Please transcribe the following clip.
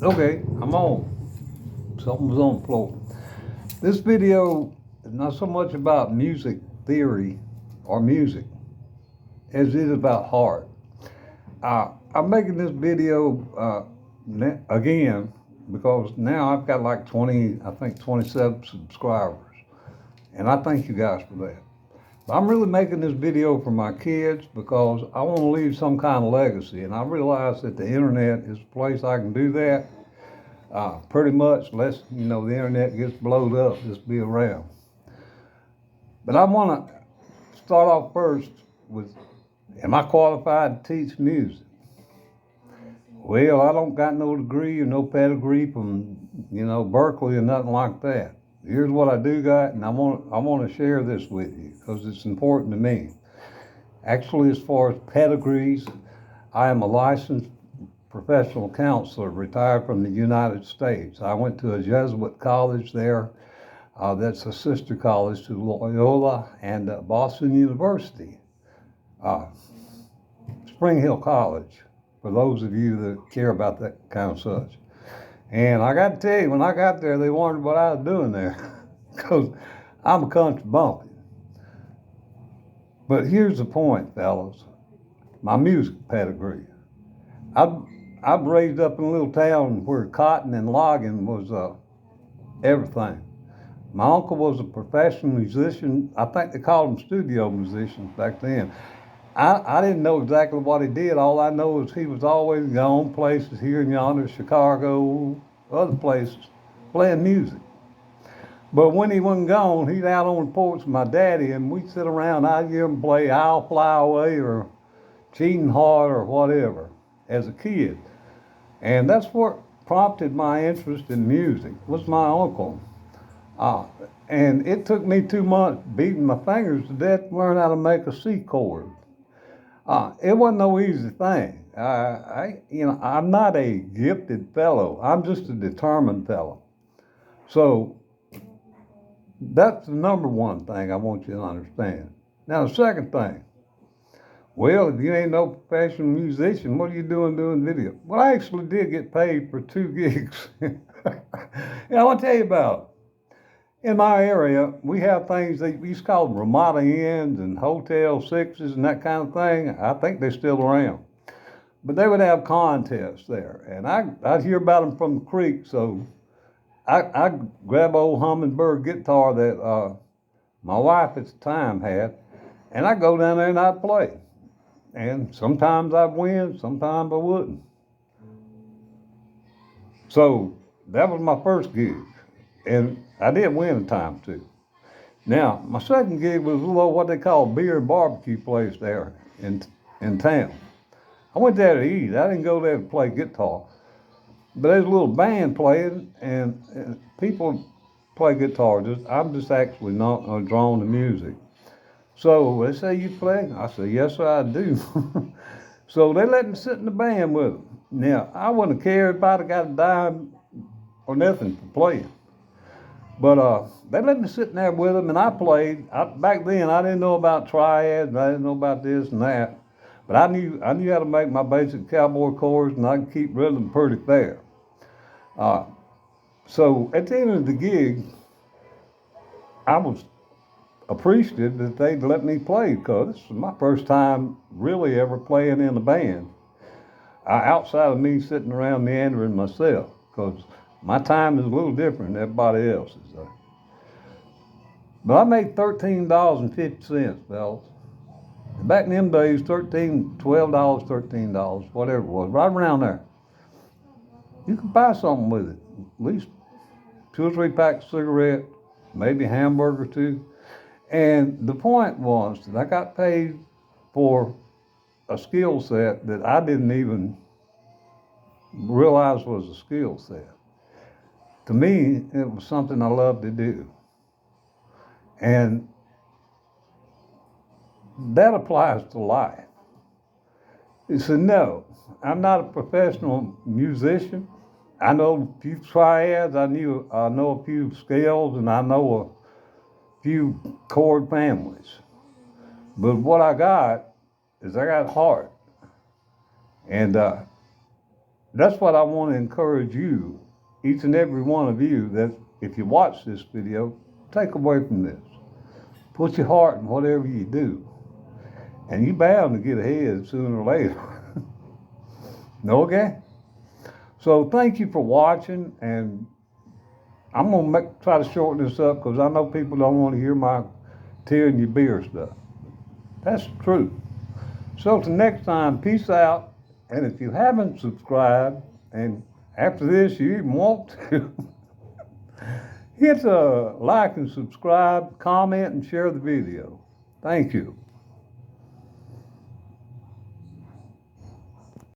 Okay, I'm on. Something was on the floor. This video is not so much about music theory or music as it is about heart. I'm making this video again because now I've got like 27 subscribers. And I thank you guys for that. But I'm really making this video for my kids because I want to leave some kind of legacy. And I realize that the internet is a place I can do that. Pretty much, unless the internet gets blowed up, just be around. But I want to start off first with, am I qualified to teach music? Well, I don't got no degree or no pedigree from Berkeley or nothing like that. Here's what I do got, and I want to share this with you because it's important to me. Actually, as far as pedigrees, I am a licensed professional counselor, retired from the United States. I went to a Jesuit college there. That's a sister college to Loyola and Boston University. Spring Hill College, for those of you that care about that kind of such. And I got to tell you, when I got there, they wondered what I was doing there because I'm a country bumpkin. But here's the point, fellas. My music pedigree. I've raised up in a little town where cotton and logging was everything. My uncle was a professional musician. I think they called them studio musicians back then. I didn't know exactly what he did. All I know is he was always gone places here and yonder, Chicago, other places, playing music. But when he wasn't gone, he'd out on the porch with my daddy, and we'd sit around. I'd hear him play "I'll Fly Away" or "Cheating Heart" or whatever as a kid. And that's what prompted my interest in music, was my uncle. And it took me 2 months beating my fingers to death to learn how to make a C chord. It wasn't no easy thing. I'm not a gifted fellow. I'm just a determined fellow. So that's the number one thing I want you to understand. Now, the second thing, well, if you ain't no professional musician, what are you doing video? Well, I actually did get paid for 2 gigs. And I want to tell you about it. In my area, we have things that we used to call them Ramada Inns and Hotel Sixes and that kind of thing. I think they're still around. But they would have contests there. And I'd hear about them from the creek, so I grab an old Hummingbird guitar that my wife at the time had, and I'd go down there and I'd play. And sometimes I'd win, sometimes I wouldn't. So that was my first gig. And I did win a time too. Now, my second gig was a little what they call beer and barbecue place there in town. I went there to eat. I didn't go there to play guitar. But there's a little band playing, and people play guitar. I'm just actually not drawn to music. So they say, "You play?" I say, "Yes, sir, I do." So they let me sit in the band with them. Now, I wouldn't care if I'd got a dime or nothing for playing. But they let me sit in there with them, and I played. Back then, I didn't know about triads, and I didn't know about this and that. But I knew how to make my basic cowboy chords, and I could keep rhythm pretty fair. So at the end of the gig, I was appreciative that they'd let me play because this was my first time really ever playing in a band. Outside of me sitting around meandering myself, because my time is a little different than everybody else's. But I made $13.50, fellas. Back in them days, $12, $13, whatever it was, right around there. You could buy something with it, at least 2 or 3 packs of cigarettes, maybe a hamburger or two. And the point was that I got paid for a skill set that I didn't even realize was a skill set. To me, it was something I loved to do. And that applies to life. He said, no, I'm not a professional musician. I know a few triads, I know a few scales, and I know a few chord families. But what I got is I got heart. And that's what I want to encourage you, each and every one of you, that if you watch this video, take away from this. Put your heart in whatever you do, and you're bound to get ahead sooner or later. Okay? So thank you for watching, and I'm gonna try to shorten this up because I know people don't want to hear my tearing your beer stuff. That's the truth. So till next time, peace out. And if you haven't subscribed, and after this you even want to, hit like and subscribe, comment, and share the video. Thank you.